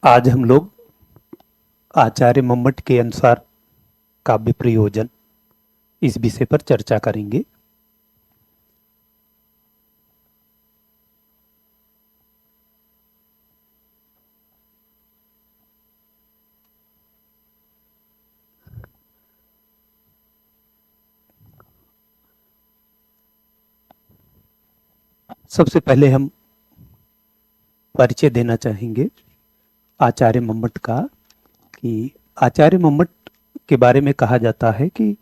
आज हम लोग आचार्य मम्मट के अनुसार काव्य प्रयोजन इस विषय पर चर्चा करेंगे। सबसे पहले हम परिचय देना चाहेंगे आचार्य मम्मट का कि आचार्य मम्मट के बारे में कहा जाता है कि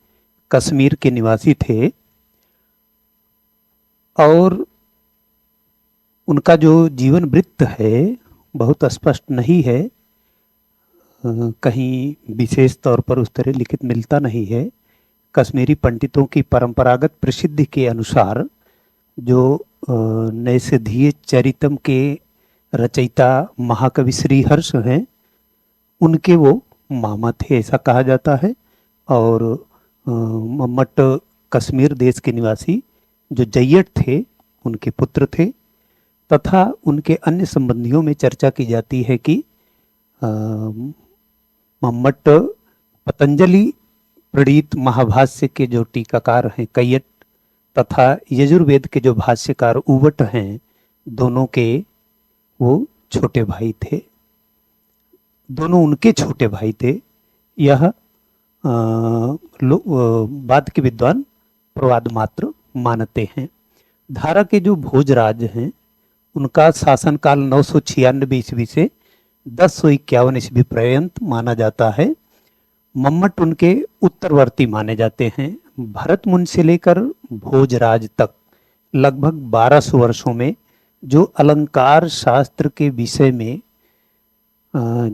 कश्मीर के निवासी थे और उनका जो जीवन वृत्त है बहुत स्पष्ट नहीं है। कहीं विशेष तौर पर उस तरह लिखित मिलता नहीं है। कश्मीरी पंडितों की परंपरागत प्रसिद्धि के अनुसार जो नैषधीय चरितम के रचयिता महाकवि श्रीहर्ष हैं, उनके वो मामा थे ऐसा कहा जाता है। और मम्मट कश्मीर देश के निवासी जो जय्यट थे उनके पुत्र थे तथा उनके अन्य संबंधियों में चर्चा की जाती है कि मम्मट पतंजलि प्रणीत महाभाष्य के जो टीकाकार हैं कैयट तथा यजुर्वेद के जो भाष्यकार उवट हैं, दोनों के वो छोटे भाई थे। दोनों उनके छोटे भाई थे। यह बाद के विद्वान प्रवाद मात्र मानते हैं। धारा के जो भोजराज हैं उनका शासनकाल 996 ईस्वी से 1051 ईस्वी पर्यंत माना जाता है। मम्मट उनके उत्तरवर्ती माने जाते हैं। भरत मुनि से लेकर भोजराज तक लगभग 1200 वर्षों में जो अलंकार शास्त्र के विषय में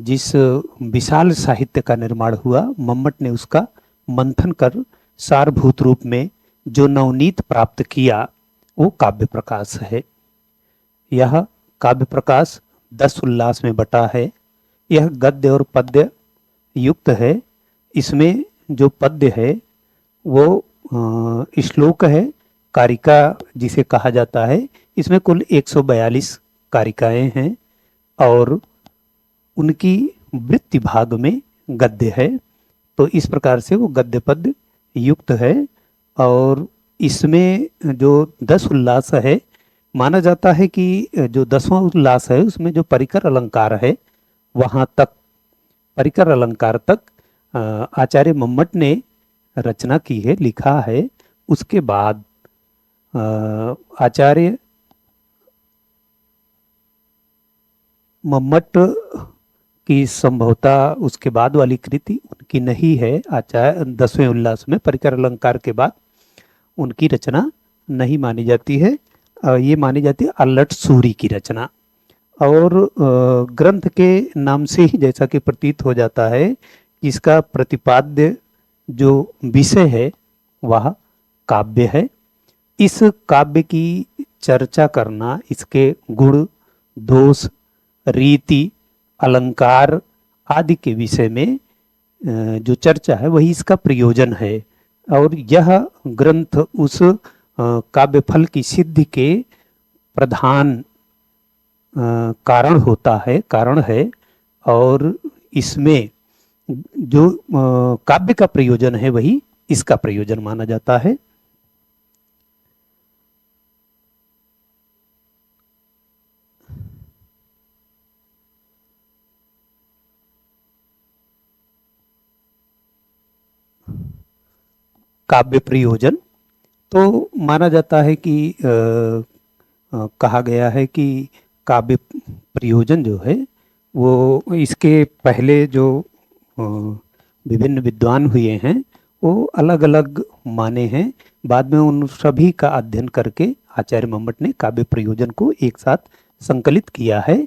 जिस विशाल साहित्य का निर्माण हुआ, मम्मट ने उसका मंथन कर सारभूत रूप में जो नवनीत प्राप्त किया वो काव्य प्रकाश है। यह काव्य प्रकाश 10 उल्लास में बटा है। यह गद्य और पद्य युक्त है। इसमें जो पद्य है वो श्लोक है, कारिका जिसे कहा जाता है। इसमें कुल 142 कारिकाएं हैं और उनकी वृत्ति भाग में गद्य है। तो इस प्रकार से वो गद्य पद्य युक्त है। और इसमें जो 10 उल्लास है, माना जाता है कि जो 10वां उल्लास है उसमें जो परिकर अलंकार है वहाँ तक, परिकर अलंकार तक आचार्य मम्मट ने रचना की है, लिखा है। उसके बाद आचार्य मम्मट की संभवतः उसके बाद वाली कृति उनकी नहीं है। आचार्य 10वें उल्लास में परिकर अलंकार के बाद उनकी रचना नहीं मानी जाती है। ये मानी जाती है अल्लट सूरी की रचना। और ग्रंथ के नाम से ही जैसा कि प्रतीत हो जाता है कि इसका प्रतिपाद्य जो विषय है वह काव्य है। इस काव्य की चर्चा करना, इसके गुण दोष रीति अलंकार आदि के विषय में जो चर्चा है वही इसका प्रयोजन है। और यह ग्रंथ उस काव्य फल की सिद्धि के प्रधान कारण होता है, कारण है। और इसमें जो काव्य का प्रयोजन है वही इसका प्रयोजन माना जाता है। काव्य प्रयोजन तो माना जाता है कि कहा गया है कि काव्य प्रयोजन जो है वो इसके पहले जो विभिन्न विद्वान हुए हैं वो अलग अलग माने हैं। बाद में उन सभी का अध्ययन करके आचार्य मम्मट ने काव्य प्रयोजन को एक साथ संकलित किया है।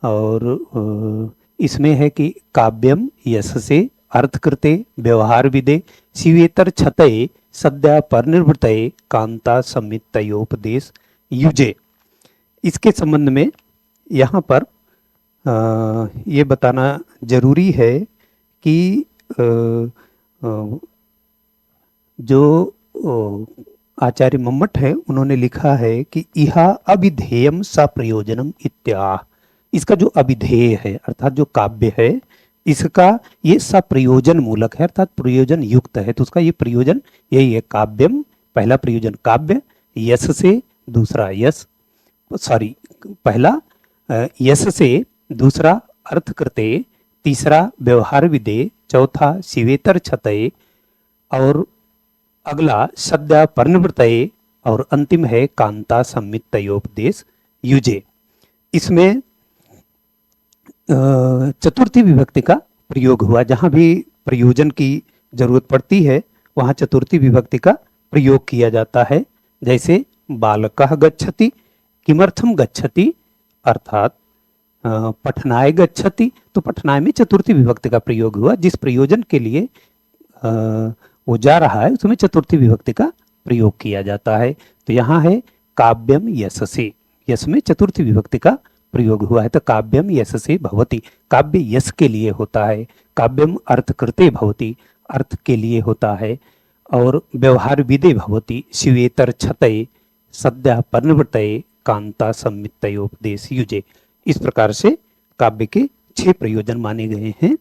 और इसमें है कि काव्यम यशसे अर्थकृते व्यवहार विदे शिवेतर छतये सद्या परिनिर्वृतये कांता संमितयोपदेश युजे। इसके संबंध में यहाँ पर ये बताना जरूरी है कि जो आचार्य मम्मट है उन्होंने लिखा है कि इहा अभिधेयम सा प्रयोजनम इत्याह। इसका जो अभिधेय है अर्थात जो काव्य है इसका ये सप्रयोजन मूलक है अर्थात प्रयोजन युक्त है। तो उसका ये प्रयोजन यही है, काव्यम पहला प्रयोजन काव्य, यश से दूसरा यश, सॉरी पहला यश से, दूसरा अर्थ कृते, तीसरा व्यवहार विदे, चौथा शिवेतर छतये और अगला सद्या पर्णवृतये और अंतिम है कांता संमितयोपदेश युजे। इसमें चतुर्थी विभक्ति का प्रयोग हुआ, जहां भी प्रयोजन की जरूरत पड़ती है वहां चतुर्थी विभक्ति का प्रयोग किया जाता है। जैसे बालकः गच्छति, किमर्थम गच्छति अर्थात पठनाय गच्छति, तो पठनाय में चतुर्थी विभक्ति का प्रयोग हुआ। जिस प्रयोजन के लिए वो जा रहा है उसमें चतुर्थी विभक्ति का प्रयोग किया जाता है। तो यहाँ है काव्यम यश से, यश में चतुर्थी विभक्ति का प्रयोग हुआ है। तो काव्यम यश से भवति, काव्य यश के लिए होता है। काव्यम अर्थ कृते भवति, अर्थ के लिए होता है। और व्यवहार विदे भवति, शिवेतर छतये, सद्या पर्णवृतये, कांता संमितयोपदेश युजे। इस प्रकार से काव्य के 6 प्रयोजन माने गए हैं।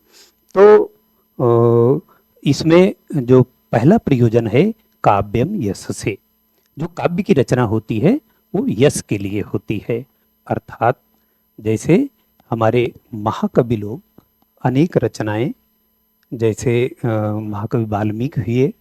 तो इसमें जो पहला प्रयोजन है काव्यम यश से, जो काव्य की रचना होती है वो यश के लिए होती है। अर्थात जैसे हमारे महाकवि लोग अनेक रचनाएं, जैसे महाकवि वाल्मीकि हुए,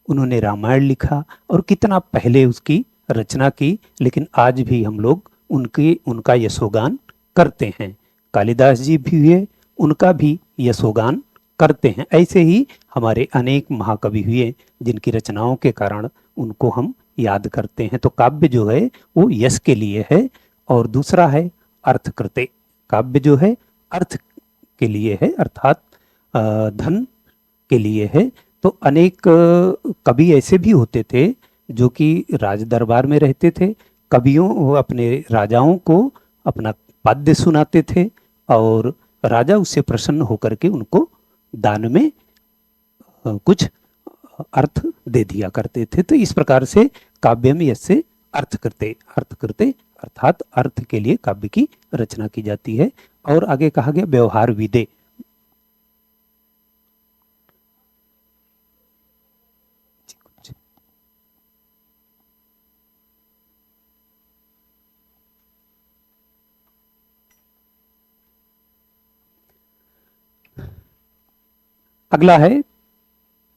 उन्होंने रामायण लिखा और कितना पहले उसकी रचना की, लेकिन आज भी हम लोग उनका यशोगान करते हैं। कालिदास जी भी हुए, उनका भी यशोगान करते हैं। ऐसे ही हमारे अनेक महाकवि हुए जिनकी रचनाओं के कारण उनको हम याद करते हैं। तो काव्य जो है वो यश के लिए है। और दूसरा है अर्थ कृते, काव्य जो है अर्थ के लिए है अर्थात धन के लिए है। तो अनेक कवि ऐसे भी होते थे जो कि राज दरबार में रहते थे, कवियों अपने राजाओं को अपना पद्य सुनाते थे और राजा उससे प्रसन्न होकर के उनको दान में कुछ अर्थ दे दिया करते थे। तो इस प्रकार से काव्य में यश अर्थ करते अर्थात अर्थ के लिए काव्य की रचना की जाती है। और आगे कहा गया व्यवहार विदे, अगला है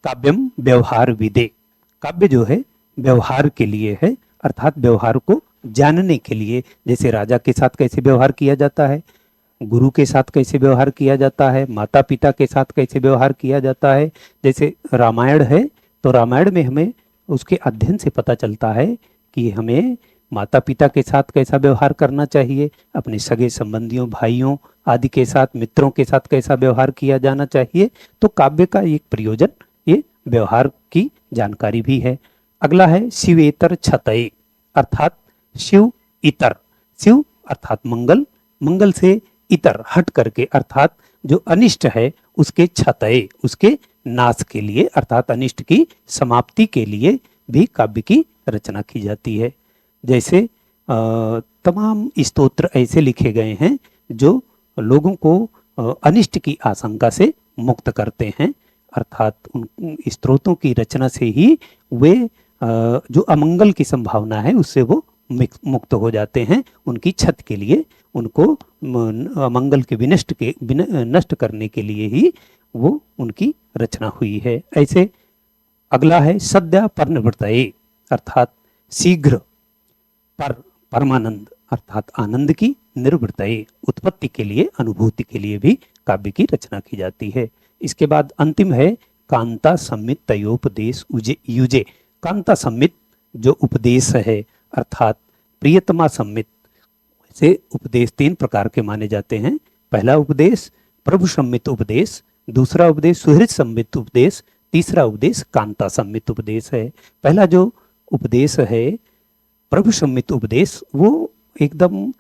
काव्यम व्यवहार विदे। काव्य जो है व्यवहार के लिए है अर्थात व्यवहार को जानने के लिए। जैसे राजा के साथ कैसे व्यवहार किया जाता है, गुरु के साथ कैसे व्यवहार किया जाता है, माता पिता के साथ कैसे व्यवहार किया जाता है। जैसे रामायण है तो रामायण में हमें उसके अध्ययन से पता चलता है कि हमें माता पिता के साथ कैसा व्यवहार करना चाहिए, अपने सगे संबंधियों भाइयों आदि के साथ, मित्रों के साथ कैसा व्यवहार किया जाना चाहिए। तो काव्य का एक प्रयोजन ये व्यवहार की जानकारी भी है। अगला है शिवेतर छतये अर्थात शिव इतर, शिव अर्थात मंगल, मंगल से इतर हट करके अर्थात जो अनिष्ट है उसके छतये, उसके नाश के लिए अर्थात अनिष्ट की समाप्ति के लिए भी काव्य की रचना की जाती है। जैसे तमाम स्तोत्र ऐसे लिखे गए हैं जो लोगों को अनिष्ट की आशंका से मुक्त करते हैं अर्थात उन स्तोत्रों की रचना से ही वे जो अमंगल की संभावना है उससे वो मुक्त हो जाते हैं। उनकी छत के लिए, उनको अमंगल के नष्ट करने के लिए ही वो उनकी रचना हुई है। ऐसे अगला है सद्या पर्णवृतये अर्थात शीघ्र, परमानंद अर्थात आनंद की, निर्वृतये उत्पत्ति के लिए, अनुभूति के लिए भी काव्य की रचना की जाती है। इसके बाद अंतिम है कांता सम्मित तयोपदेश युजे। कांता सम्मित जो उपदेश है अर्थात प्रियतमा सम्मित से उपदेश 3 प्रकार के माने जाते हैं। पहला उपदेश प्रभु सम्मित उपदेश, दूसरा उपदेश सुहृद सम्मित उपदेश, तीसरा उपदेश कांता सम्मित उपदेश है। पहला जो उपदेश है प्रभु सम्मित उपदेश वो एकदम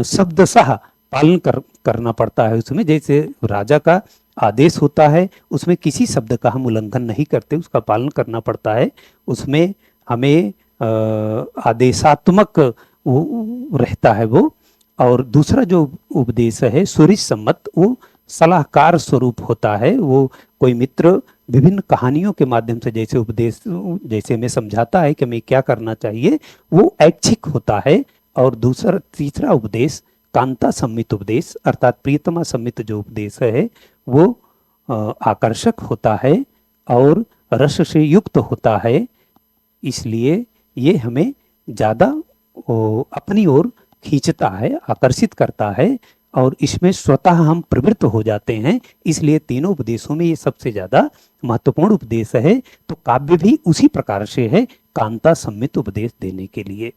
शब्दशः पालन करना पड़ता है उसमें। जैसे राजा का आदेश होता है उसमें किसी शब्द का हम उल्लंघन नहीं करते, उसका पालन करना पड़ता है। उसमें हमें आदेशात्मक रहता है वो, और दूसरा जो उपदेश है सूर्य सम्मत, वो सलाहकार स्वरूप होता है। वो कोई मित्र विभिन्न कहानियों के माध्यम से जैसे उपदेश, जैसे में समझाता है कि हमें क्या करना चाहिए, वो ऐच्छिक होता है। और दूसरा तीसरा उपदेश कांता सम्मित उपदेश अर्थात प्रियतमा सम्मित जो उपदेश है वो आकर्षक होता है और रस से युक्त होता है। इसलिए ये हमें ज़्यादा अपनी ओर खींचता है, आकर्षित करता है और इसमें स्वतः हम प्रवृत्त हो जाते हैं। इसलिए तीनों उपदेशों में ये सबसे ज़्यादा महत्वपूर्ण उपदेश है। तो काव्य भी उसी प्रकार से है, कांता सम्मित उपदेश देने के लिए।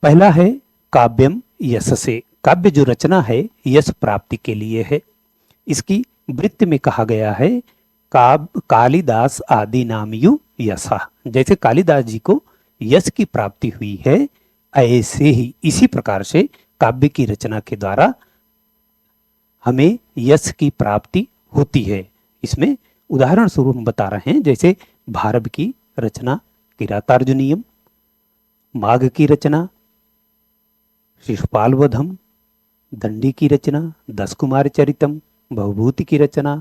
पहला है काव्यम यश से। काव्य जो रचना है यश प्राप्ति के लिए है। इसकी वृत्ति में कहा गया है कालिदास आदि नामयु यशा। जैसे कालिदास जी को यश की प्राप्ति हुई है, ऐसे ही इसी प्रकार से काव्य की रचना के द्वारा हमें यश की प्राप्ति होती है। इसमें उदाहरण स्वरूप हम बता रहे हैं, जैसे भारव की रचना किरातार्जुनीयम, माघ की रचना शिशुपाल वधम, दंडी की रचना दस कुमार चरितम, भवभूति की रचना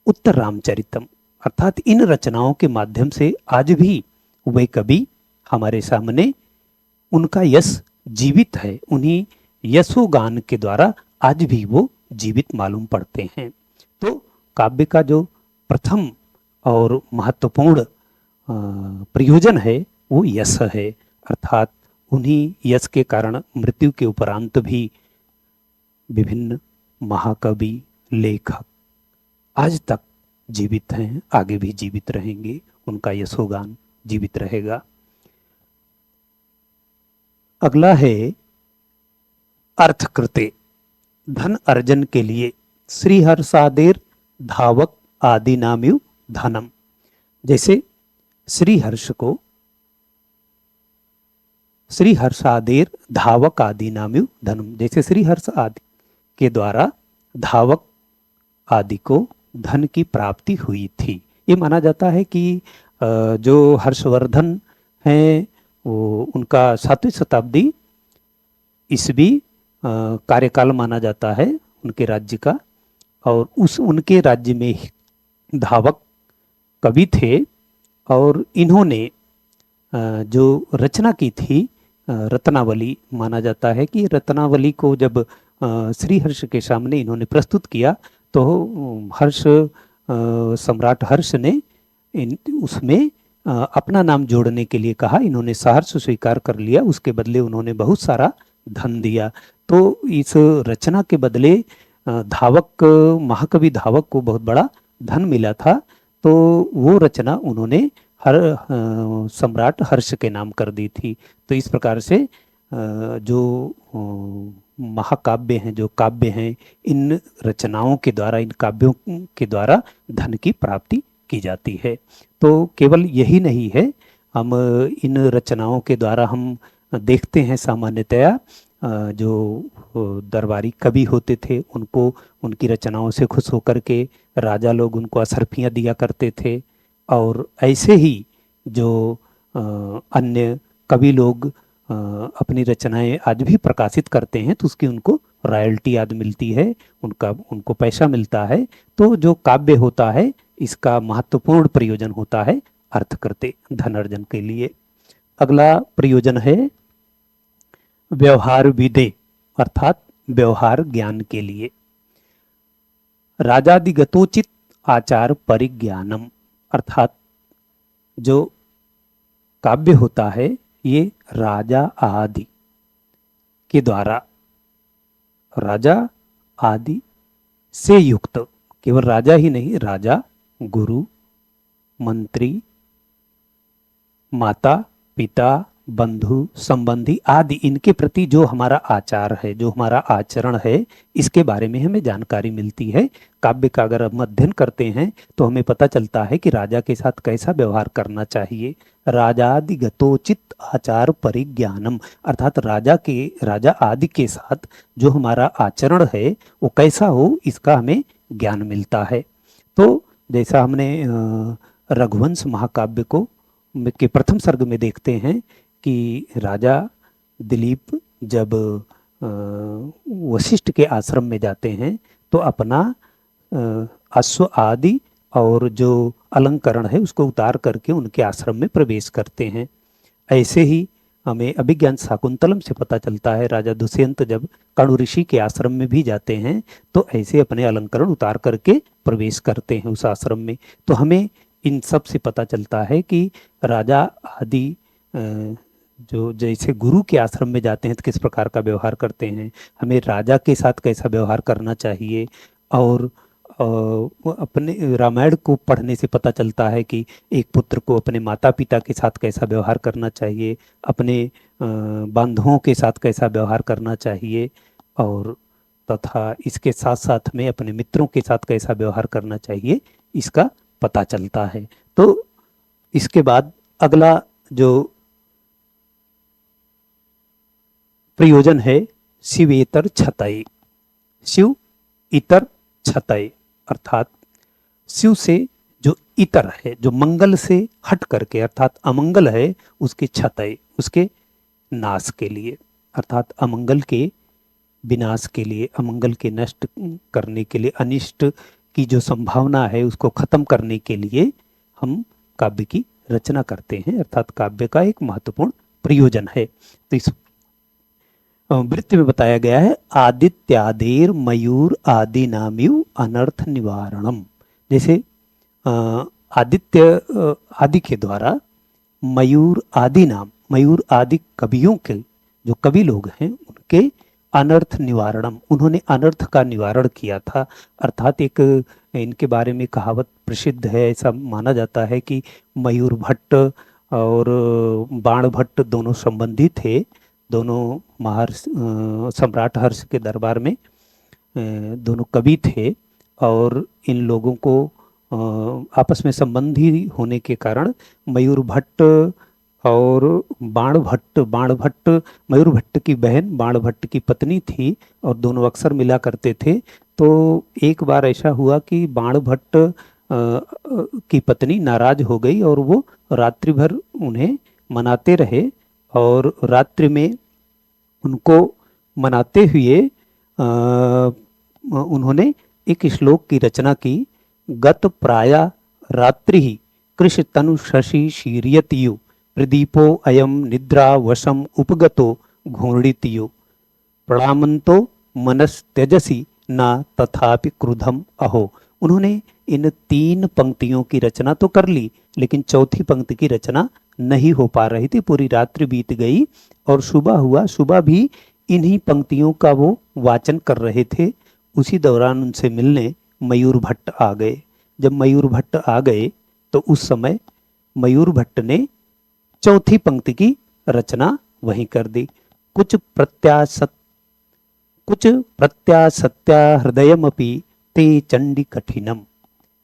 उत्तर रामचरितम। अर्थात इन रचनाओं के माध्यम से आज भी वे कवि हमारे सामने, उनका यश जीवित है। उन्हीं यशोगान के द्वारा आज भी वो जीवित मालूम पड़ते हैं। तो काव्य का जो प्रथम और महत्वपूर्ण प्रयोजन है वो यश है। अर्थात उन्हीं यश के कारण मृत्यु के उपरांत भी विभिन्न महाकवि लेखक आज तक जीवित हैं, आगे भी जीवित रहेंगे, उनका यशोगान जीवित रहेगा। अगला है अर्थकृते। धन अर्जन के लिए श्रीहर्षादेर धावक आदि नाम्यु धनम। जैसे श्रीहर्ष को श्रीहर्षादेर धावक आदि नाम्यु धनम। जैसे श्रीहर्ष आदि के द्वारा धावक आदि को धन की प्राप्ति हुई थी। ये माना जाता है कि जो हर्षवर्धन हैं वो उनका 7वीं शताब्दी ईस्वी कार्यकाल माना जाता है उनके राज्य का। और उनके राज्य में धावक कवि थे और इन्होंने जो रचना की थी रत्नावली, माना जाता है कि रत्नावली को जब श्रीहर्ष के सामने इन्होंने प्रस्तुत किया तो हर्ष सम्राट हर्ष ने उसमें अपना नाम जोड़ने के लिए कहा। इन्होंने सहर्ष स्वीकार कर लिया, उसके बदले उन्होंने बहुत सारा धन दिया। तो इस रचना के बदले धावक, महाकवि धावक को बहुत बड़ा धन मिला था। तो वो रचना उन्होंने सम्राट हर्ष के नाम कर दी थी। तो इस प्रकार से जो महाकाव्य हैं, जो काव्य हैं, इन रचनाओं के द्वारा, इन काव्यों के द्वारा धन की प्राप्ति की जाती है। तो केवल यही नहीं है, हम इन रचनाओं के द्वारा हम देखते हैं सामान्यतया जो दरबारी कवि होते थे उनको उनकी रचनाओं से खुश होकर के राजा लोग उनको असरफियाँ दिया करते थे। और ऐसे ही जो अन्य कवि लोग अपनी रचनाएं आज भी प्रकाशित करते हैं तो उसकी उनको रॉयल्टी आज मिलती है, उनको पैसा मिलता है। तो जो काव्य होता है इसका महत्वपूर्ण प्रयोजन होता है अर्थकृते, धन अर्जन के लिए। अगला प्रयोजन है व्यवहार विदे अर्थात व्यवहार ज्ञान के लिए। राजादिगतोचित आचार परिज्ञानम अर्थात जो काव्य होता है ये राजा आदि के द्वारा, राजा आदि से युक्त, केवल राजा ही नहीं, राजा, गुरु, मंत्री, माता पिता, बंधु, संबंधी आदि, इनके प्रति जो हमारा आचार है, जो हमारा आचरण है, इसके बारे में हमें जानकारी मिलती है। काव्य का अगर हम अध्ययन करते हैं तो हमें पता चलता है कि राजा के साथ कैसा व्यवहार करना चाहिए। राजादिगतोचित आचार परिज्ञानम अर्थात राजा आदि के साथ जो हमारा आचरण है वो कैसा हो, इसका हमें ज्ञान मिलता है। तो जैसा हमने रघुवंश महाकाव्य को के प्रथम सर्ग में देखते हैं कि राजा दिलीप जब वशिष्ठ के आश्रम में जाते हैं तो अपना अश्व आदि और जो अलंकरण है उसको उतार करके उनके आश्रम में प्रवेश करते हैं। ऐसे ही हमें अभिज्ञान शाकुंतलम से पता चलता है राजा दुष्यंत जब कणु ऋषि के आश्रम में भी जाते हैं तो ऐसे अपने अलंकरण उतार करके प्रवेश करते हैं उस आश्रम में। तो हमें इन सब से पता चलता है कि राजा आदि जो जैसे गुरु के आश्रम में जाते हैं तो किस प्रकार का व्यवहार करते हैं, हमें राजा के साथ कैसा व्यवहार करना चाहिए। और अपने रामायण को पढ़ने से पता चलता है कि एक पुत्र को अपने माता पिता के साथ कैसा व्यवहार करना चाहिए, अपने बांधवों के साथ कैसा व्यवहार करना चाहिए, और तथा इसके साथ साथ में अपने मित्रों के साथ कैसा व्यवहार करना चाहिए, इसका पता चलता है। तो इसके बाद अगला जो प्रयोजन है शिवेतर छतय। शिव इतर छतय अर्थात शिव से जो इतर है, जो मंगल से हट करके अर्थात अमंगल है, उसके छतय, उसके नाश के लिए, अर्थात अमंगल के विनाश के लिए, अमंगल के नष्ट करने के लिए, अनिष्ट की जो संभावना है उसको खत्म करने के लिए हम काव्य की रचना करते हैं, अर्थात काव्य का एक महत्वपूर्ण प्रयोजन है। तो इस वृत्ति में बताया गया है आदित्यादेर मयूर आदि नाम्यु अनर्थ निवारणम। जैसे आदित्य आदि के द्वारा मयूर आदि नाम, मयूर आदि कवियों के जो कवि लोग हैं उनके अनर्थ निवारणम, उन्होंने अनर्थ का निवारण किया था। अर्थात एक इनके बारे में कहावत प्रसिद्ध है, ऐसा माना जाता है कि मयूर भट्ट और बाण भट्ट दोनों संबंधी थे, दोनों महर्ष सम्राट हर्ष के दरबार में दोनों कवि थे, और इन लोगों को आपस में संबंधी होने के कारण मयूर भट्ट और बाण भट्ट मयूर भट्ट की बहन बाण भट्ट की पत्नी थी और दोनों अक्सर मिला करते थे। तो एक बार ऐसा हुआ कि बाण भट्ट की पत्नी नाराज हो गई और वो रात्रि भर उन्हें मनाते रहे, और रात्रि में उनको मनाते हुए उन्होंने एक श्लोक की रचना की, गत प्राया रात्रि कृष तनु शशि शीर्यतियु प्रदीपो अयम निद्रा वशम उपगतो घूर्णितियु प्रणामंतो मनस त्यजसी ना तथापि क्रुधम अहो। उन्होंने इन 3 पंक्तियों की रचना तो कर ली, लेकिन चौथी पंक्ति की रचना नहीं हो पा रही थी। पूरी रात्रि बीत गई और सुबह हुआ, सुबह भी इन्हीं पंक्तियों का वो वाचन कर रहे थे। उसी दौरान उनसे मिलने मयूर भट्ट आ गए। जब मयूर भट्ट आ गए तो उस समय मयूर भट्ट ने चौथी पंक्ति की रचना वहीं कर दी। कुछ प्रत्यासत्या हृदयमपि ते चंडी कठिनम।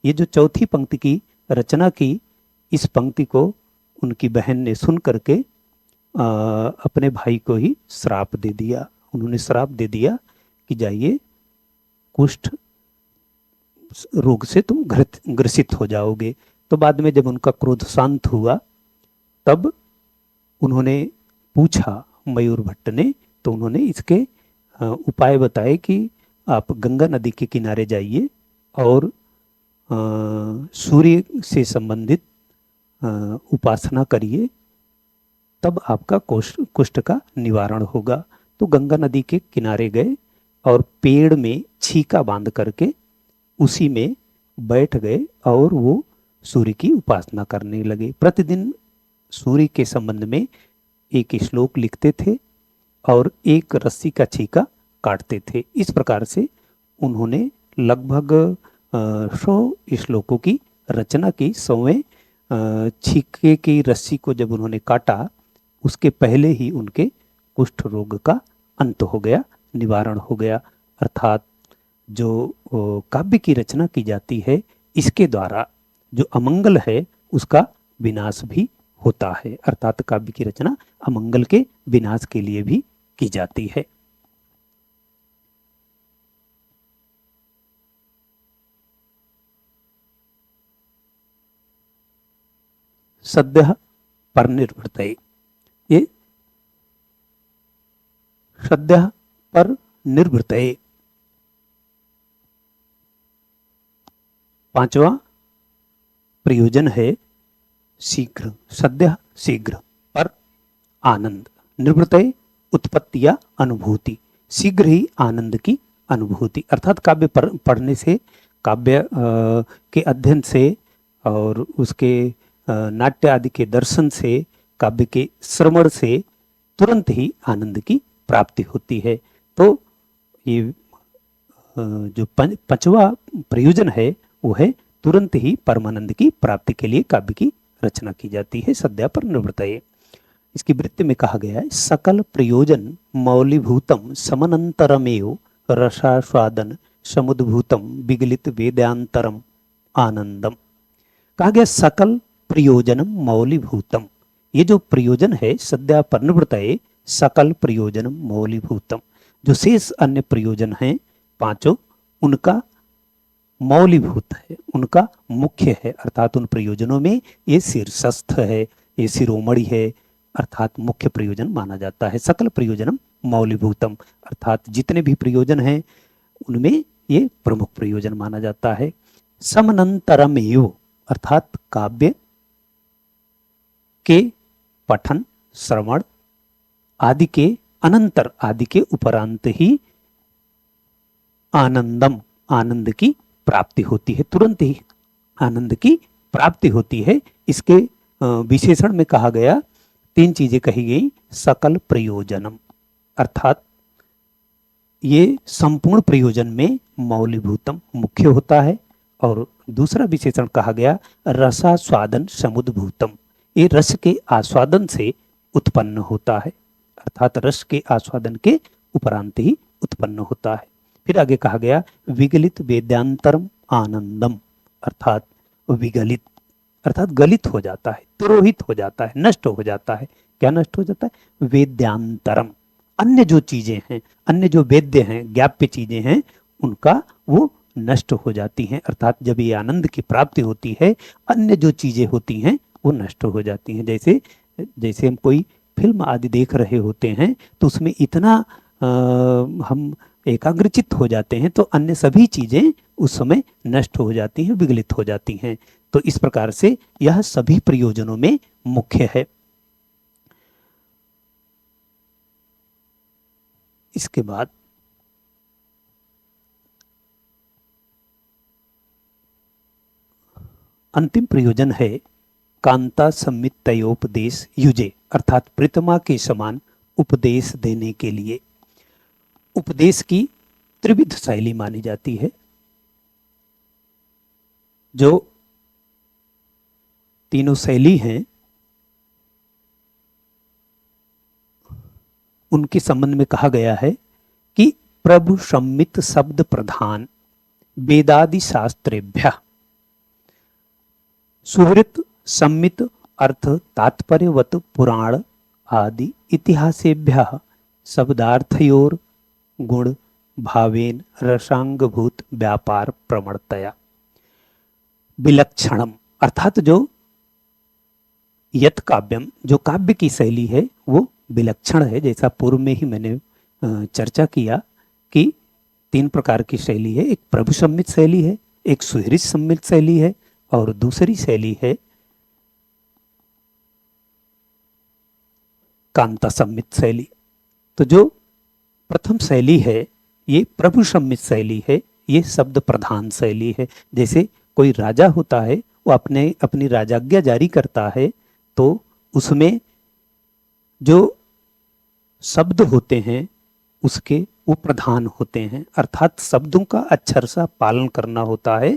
ये जो चौथी पंक्ति की रचना की, इस पंक्ति को उनकी बहन ने सुन करके अपने भाई को ही श्राप दे दिया। उन्होंने श्राप दे दिया कि जाइए कुष्ठ रोग से तुम ग्रसित हो जाओगे। तो बाद में जब उनका क्रोध शांत हुआ तब उन्होंने पूछा मयूर भट्ट ने, तो उन्होंने इसके उपाय बताए कि आप गंगा नदी के किनारे जाइए और सूर्य से संबंधित उपासना करिए, तब आपका कुष्ठ का निवारण होगा। तो गंगा नदी के किनारे गए और पेड़ में छीका बांध करके उसी में बैठ गए और वो सूर्य की उपासना करने लगे। प्रतिदिन सूर्य के संबंध में एक श्लोक लिखते थे और एक रस्सी का छीका काटते थे। इस प्रकार से उन्होंने लगभग 100 श्लोकों की रचना की। 100वें छीके की रस्सी को जब उन्होंने काटा, उसके पहले ही उनके कुष्ठ रोग का अंत हो गया, निवारण हो गया। अर्थात जो काव्य की रचना की जाती है, इसके द्वारा जो अमंगल है उसका विनाश भी होता है। अर्थात काव्य की रचना अमंगल के विनाश के लिए भी की जाती है। सद्यः पर निर्वृतये, ये सद्यः पर निर्वृतये। पांचवा प्रयोजन है शीघ्र, सद्यः शीघ्र, पर आनंद, निवृत्तये उत्पत्ति या अनुभूति, शीघ्र ही आनंद की अनुभूति। अर्थात काव्य पढ़ने से, काव्य के अध्ययन से और उसके नाट्य आदि के दर्शन से, काव्य के श्रवण से तुरंत ही आनंद की प्राप्ति होती है। तो ये जो पांचवा प्रयोजन है वो है तुरंत ही परमानंद की प्राप्ति के लिए काव्य की रचना की जाती है, सद्या पर निवृत्तये। इसकी वृत्ति में कहा गया है सकल प्रयोजन मौलिभूतम समनंतरमेव रसास्वादन समुद्भूतम विगलित वेदांतरम आनंदम। कहा गया सकल प्रयोजनम मौलिभूतम, ये जो प्रयोजन है सद्या पर निवृत्तये, सकल प्रयोजनम मौलिभूतम, जो शेष अन्य प्रयोजन हैं पांचों, उनका मौलिभूत है, उनका मुख्य है, अर्थात उन प्रयोजनों में ये शीर्षस्थ है, ये शिरोमणि है, अर्थात मुख्य प्रयोजन माना जाता है। सकल प्रयोजनम मौलिभूतम, अर्थात जितने भी प्रयोजन हैं उनमें ये प्रमुख प्रयोजन माना जाता है। समनंतरमेव, अर्थात काव्य के पठन श्रवण आदि के अनंतर, आदि के उपरांत ही आनंदम, आनंद की प्राप्ति होती है, तुरंत ही आनंद की प्राप्ति होती है। इसके विशेषण में कहा गया, तीन चीजें कही गई, सकल प्रयोजनम, अर्थात ये संपूर्ण प्रयोजन में मौलिभूतम मुख्य होता है, और दूसरा विशेषण कहा गया रसास्वादन समुद्भूतम, ये रस के आस्वादन से उत्पन्न होता है, अर्थात रस के आस्वादन के उपरांत ही उत्पन्न होता है। फिर आगे कहा गया विगलित वेदांतरम आनंदम, अर्थात विगलित, अर्थात गलित हो जाता है, तिरोहित हो जाता है, नष्ट हो जाता है। क्या नष्ट हो जाता है? वेद्यांतरम, अन्य जो चीजें हैं, अन्य जो वेद्य हैं, ज्ञाप्य चीजें हैं, उनका वो नष्ट हो जाती हैं। अर्थात जब ये आनंद की प्राप्ति होती है, अन्य जो चीजें होती हैं वो नष्ट हो जाती हैं। जैसे जैसे हम कोई फिल्म आदि देख रहे होते हैं तो उसमें इतना हम एकाग्रचित्त हो जाते हैं तो अन्य सभी चीजें उस समय नष्ट हो जाती हैं, विगलित हो जाती हैं। तो इस प्रकार से यह सभी प्रयोजनों में मुख्य है। इसके बाद अंतिम प्रयोजन है कांता सम्मितयोपदेश युजे, अर्थात प्रीतमा के समान उपदेश देने के लिए। उपदेश की त्रिविध शैली मानी जाती है। जो तीनों शैली हैं उनके संबंध में कहा गया है कि प्रभु सम्मित शब्द प्रधान वेदादि शास्त्रेभ्य सुहृत सम्मित अर्थ तात्पर्यवत पुराण आदि इतिहासेभ्य शब्दार्थयोर गुण भावेन रसांगभूत व्यापार प्रमणतया विलक्षणम, अर्थात जो यत काव्यम, जो काव्य की शैली है वो विलक्षण है। जैसा पूर्व में ही मैंने चर्चा किया कि तीन प्रकार की शैली है, एक प्रभु सम्मित शैली है, एक सुहृद सम्मित शैली है, और दूसरी शैली है कांता सम्मित शैली। तो जो प्रथम शैली है ये प्रभु सम्मित शैली है, ये शब्द प्रधान शैली है। जैसे कोई राजा होता है, वो अपनी राजाज्ञा जारी करता है तो उसमें जो शब्द होते हैं उसके वो प्रधान होते हैं, अर्थात शब्दों का अक्षर सा पालन करना होता है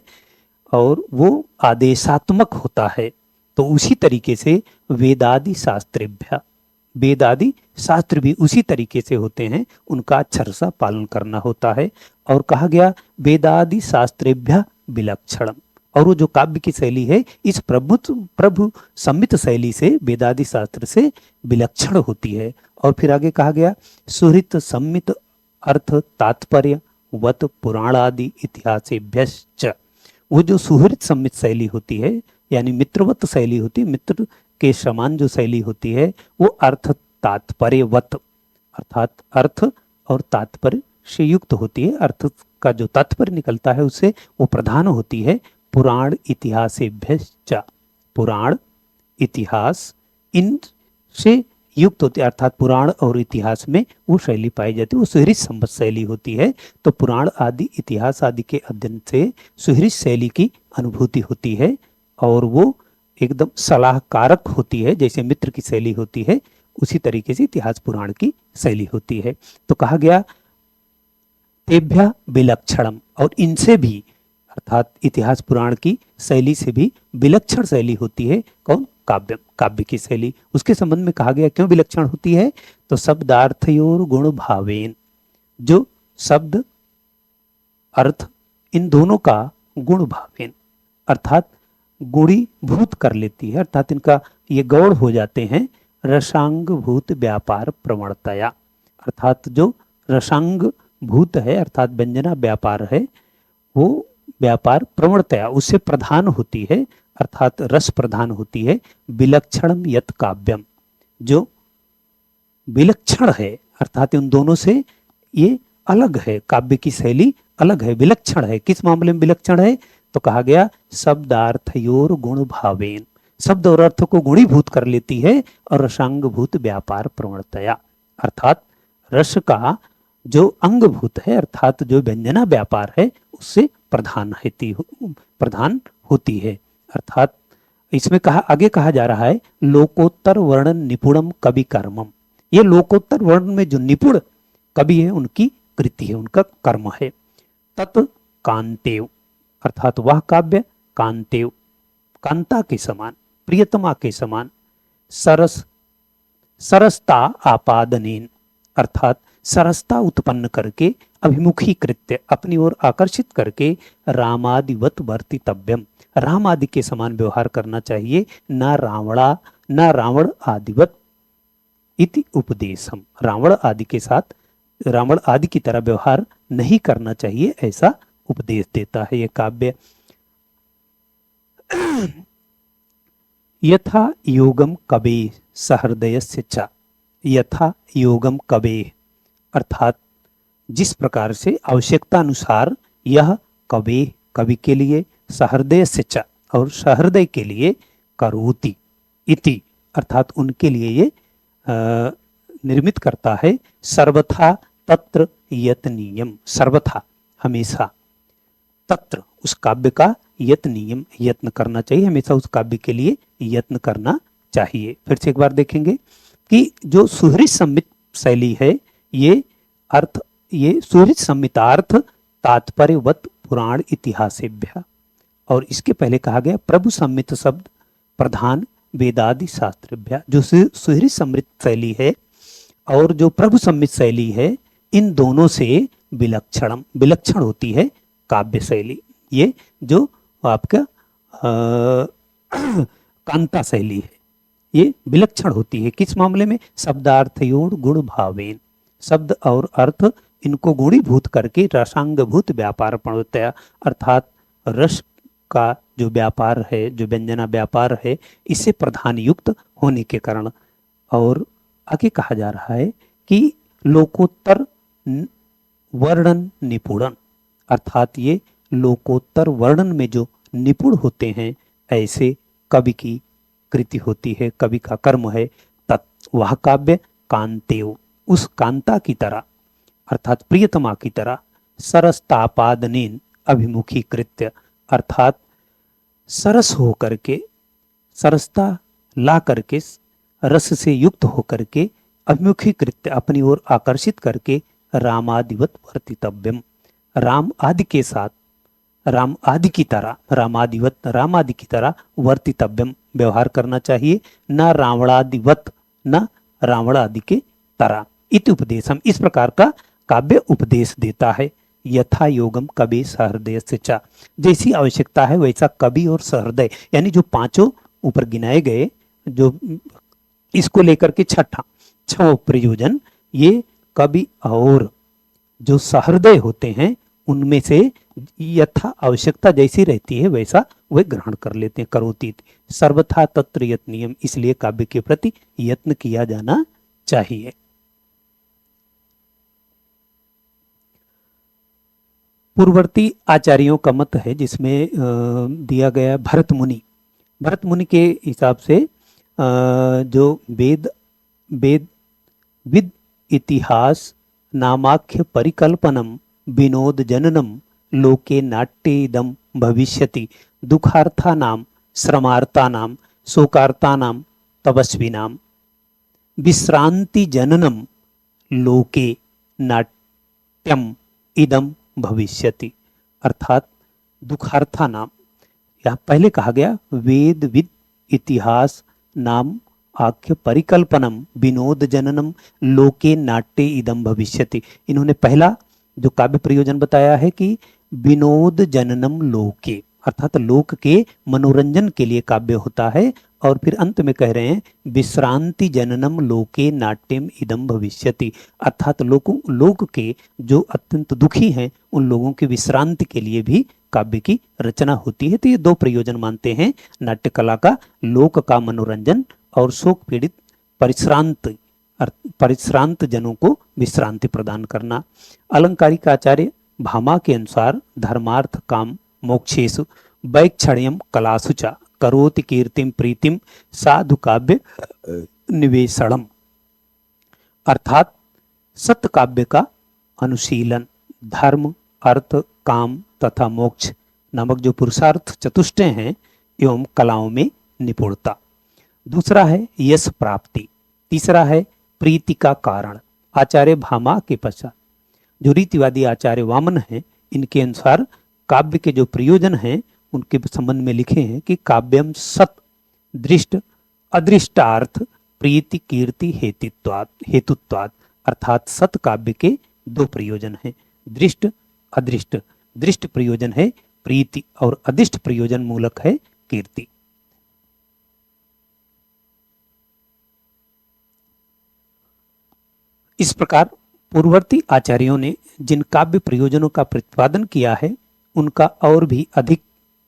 और वो आदेशात्मक होता है। तो उसी तरीके से वेदादि शास्त्रेभ्य, वेदादि शास्त्र भी उसी तरीके से होते हैं, उनका अक्षर सा पालन करना होता है। और कहा गया वेदादि शास्त्रेभ्य विलक्षणम, और वो जो काव्य की शैली है इस प्रभु सम्मित शैली से, वेदादि शास्त्र से विलक्षण होती है। और फिर आगे कहा गया सुहृत सम्मित अर्थ तात्पर्य वत पुराण आदि इतिहासेभ्यश्च, वो जो सुहृद सम्मित शैली होती है यानी मित्रवत शैली होती है, मित्र के समान जो शैली होती है वो अर्थ तात्पर्यवत, अर्थात अर्थ और तात्पर्य से युक्त होती है। अर्थ का जो तात्पर्य निकलता है उससे वो प्रधान होती है। पुराण इतिहासेभ्यश्च, पुराण इतिहास इन से युक्त होती है, अर्थात पुराण और इतिहास में वो शैली पाई जाती है, वो सुहृद संबद्ध शैली होती है। तो पुराण आदि इतिहास आदि के अध्ययन से सुहृद शैली की अनुभूति होती है और वो एकदम सलाहकारक होती है। जैसे मित्र की शैली होती है उसी तरीके से इतिहास पुराण की शैली होती है। तो कहा गया तेभ्य विलक्षणम, और इनसे भी अर्थात इतिहास पुराण की शैली से भी विलक्षण शैली होती है। कौन? काव्य, काव्य की शैली। उसके संबंध में कहा गया क्यों विलक्षण होती है? तो शब्दार्थयोर गुण भावेन, जो शब्द अर्थ इन दोनों का गुण भावेन अर्थात गुणीभूत कर लेती है, अर्थात इनका ये गौड़ हो जाते हैं। रसांग भूत व्यापार प्रवणतया, अर्थात जो रसांग भूत है अर्थात व्यंजना व्यापार है वो व्यापार प्रवणतया उससे प्रधान होती है, अर्थात रस प्रधान होती है। विलक्षणम यत काव्यम, जो विलक्षण है अर्थात उन दोनों से ये अलग है, काव्य की शैली अलग है, विलक्षण है। किस मामले में विलक्षण है? तो कहा गया शब्दार्थयोर गुण भावेन, शब्द और अर्थ को गुणीभूत कर लेती है। और रसांग भूत व्यापार प्रवणतया, अर्थात रस का जो अंगभूत है अर्थात जो व्यंजना व्यापार है उससे प्रधान होती है। अर्थात इसमें आगे कहा जा रहा है लोकोत्तर वर्णन निपुणम कवि कर्मम, ये लोकोत्तर वर्णन में जो निपुण कवि है उनकी कृति है, उनका कर्म है। तत् कांतेव, अर्थात वह काव्य कांतेव, कांता के समान, प्रियतमा के समान, सरसता आपादनेन, अर्थात सरसता उत्पन्न करके, अभिमुखीकृत्य अपनी ओर आकर्षित करके, रामादिवत वर्तितव्यम, राम आदि के समान व्यवहार करना चाहिए। न रावण आदिवत इति उपदेशम, रावण आदि के साथ रावण आदि की तरह व्यवहार नहीं करना चाहिए, ऐसा उपदेश देता है ये काव्य। यथा योगम कवे सहृदयस्य च, यथा योगम कवे अर्थात जिस प्रकार से आवश्यकता अनुसार यह कवे कवि के लिए, सहृदय से च और सहृदय के लिए, करोति इति अर्थात उनके लिए ये निर्मित करता है। सर्वथा तत्र यत्नीयम, सर्वथा हमेशा, तत्र उस काव्य का यत्नीयम यत्न करना चाहिए, हमेशा उस काव्य के लिए यत्न करना चाहिए। फिर से एक बार देखेंगे कि जो सुहृद संमित शैली है ये अर्थ, ये सुहृद संमितार्थ तात्पर्यवत पुराण इतिहासेभ्य, और इसके पहले कहा गया प्रभु संमित शब्द प्रधान वेदादि शास्त्रभ्य, जो सुहृद संमित शैली है और जो प्रभु संमित शैली है इन दोनों से विलक्षण होती है काव्य शैली। ये जो आपका कांता शैली है ये विलक्षण होती है। किस मामले में? शब्दार्थयोर गुण भावेन, शब्द और अर्थ इनको गुणीभूत करके रसांगभूत व्यापार प्रवणतया, अर्थात रस का जो व्यापार है, जो व्यंजना व्यापार है, इससे प्रधान युक्त होने के कारण। और आगे कहा जा रहा है कि लोकोत्तर वर्णन निपुणन, अर्थात ये लोकोत्तर वर्णन में जो निपुण होते हैं ऐसे कवि की कृति होती है, कवि का कर्म है। वह काव्य कांतेव, उस कांता की तरह अर्थात प्रियतमा की तरह, सरसतापादनेन अभिमुखीकृत्य, अर्थात सरस हो करके, सरसता ला करके, रस से युक्त हो करके, अभिमुखीकृत्य अपनी ओर आकर्षित करके, रामादिवत वर्तितव्यम, राम आदि के साथ, राम आदि की तरह, रामादिवत राम आदि की तरह वर्तितव्यम व्यवहार करना चाहिए। न रावणादिवत, न रावण आदि के तरह। इति उपदेशम, इस प्रकार का काव्य उपदेश देता है। यथा योगम कवि सहृदय से चा, जैसी आवश्यकता है वैसा कवि और सहृदय, यानी जो पांचों ऊपर गिनाए गए, जो इसको लेकर के छठा प्रयोजन, ये कवि और जो सहृदय होते हैं उनमें से यथा आवश्यकता जैसी रहती है वैसा वे ग्रहण कर लेते हैं। करोति सर्वथा तत्र यत्नियम, इसलिए काव्य के प्रति यत्न किया जाना चाहिए। पूर्ववर्ती आचार्यों का मत है जिसमें दिया गया भरत मुनि के हिसाब से जो वेद वेद विद इतिहास नामाख्य परिकल्पनम विनोद जननम लोके नाट्येदम भविष्यति दुखार्थानाम श्रमार्थानाम शोकार्तानाम तपस्विनाम विश्रांति जननम लोके नाट्यम इदम भविष्यति। अर्थात दुखार्थानाम, यहाँ पहले कहा गया वेद विद इतिहास नाम आख्य परिकल्पनम विनोद जननम लोके नाट्य इदम भविष्यति। इन्होंने पहला जो काव्य प्रयोजन बताया है कि विनोद जननम लोके, अर्थात लोक के मनोरंजन के लिए काव्य होता है, और फिर अंत में कह रहे हैं विश्रांति जननम लोके नाट्यम इदम भविष्यति, अर्थात लोक के जो अत्यंत दुखी हैं उन लोगों की विश्रांति के लिए भी काव्य की रचना होती है। तो ये दो प्रयोजन मानते हैं नाट्य कला का, लोक का मनोरंजन और शोक पीड़ित परिश्रांत जनों को विश्रांति प्रदान करना। अलंकारिक आचार्य भामा के अनुसार धर्मार्थ काम मोक्षेषु वैक्षण्यम कलासु च करोति कीर्तिम प्रीतिम साधु काव्य निवेशणम, अर्थात सत्य काव्य का अनुशीलन धर्म अर्थ काम तथा मोक्ष नामक जो पुरुषार्थ चतुष्टय हैं एवं कलाओं में निपुणता। दूसरा है यश प्राप्ति, तीसरा है प्रीति का कारण। आचार्य भामा के पश्चात जो रीतिवादी आचार्य वामन हैं, इनके अनुसार काव्य के जो प्रयोजन हैं उनके संबंध में लिखे हैं कि काव्यम सत दृष्ट अदृष्टार्थ प्रीति कीर्ति हेतुत्वात्, अर्थात सत काव्य के दो प्रयोजन हैं, दृष्ट अदृष्ट। दृष्ट प्रयोजन है प्रीति और अदृष्ट प्रयोजन मूलक है कीर्ति। इस प्रकार पूर्ववर्ती आचार्यों ने जिन काव्य प्रयोजनों का प्रतिपादन किया है उनका और भी अधिक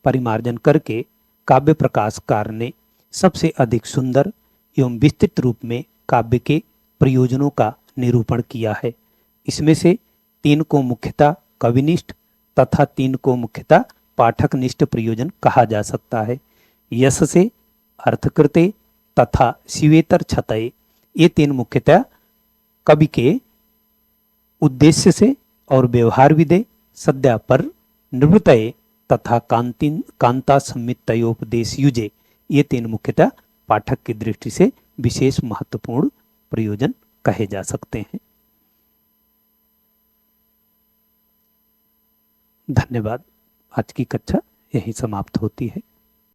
परिमार्जन करके काव्य प्रकाशकार ने सबसे अधिक सुंदर एवं विस्तृत रूप में काव्य के प्रयोजनों का निरूपण किया है। इसमें से 3 को मुख्यतः कविनिष्ठ तथा 3 को मुख्यतः पाठकनिष्ठ प्रयोजन कहा जा सकता है। यश से, अर्थकृते तथा शिवेतर छतये, ये 3 मुख्यतः कवि के उद्देश्य से और व्यवहार विदे सद्या पर निवृत्तये तथा कांता संमितयोपदेश युजे, ये 3 मुख्यतः पाठक की दृष्टि से विशेष महत्वपूर्ण प्रयोजन कहे जा सकते हैं। धन्यवाद। आज की कक्षा यहीं समाप्त होती है।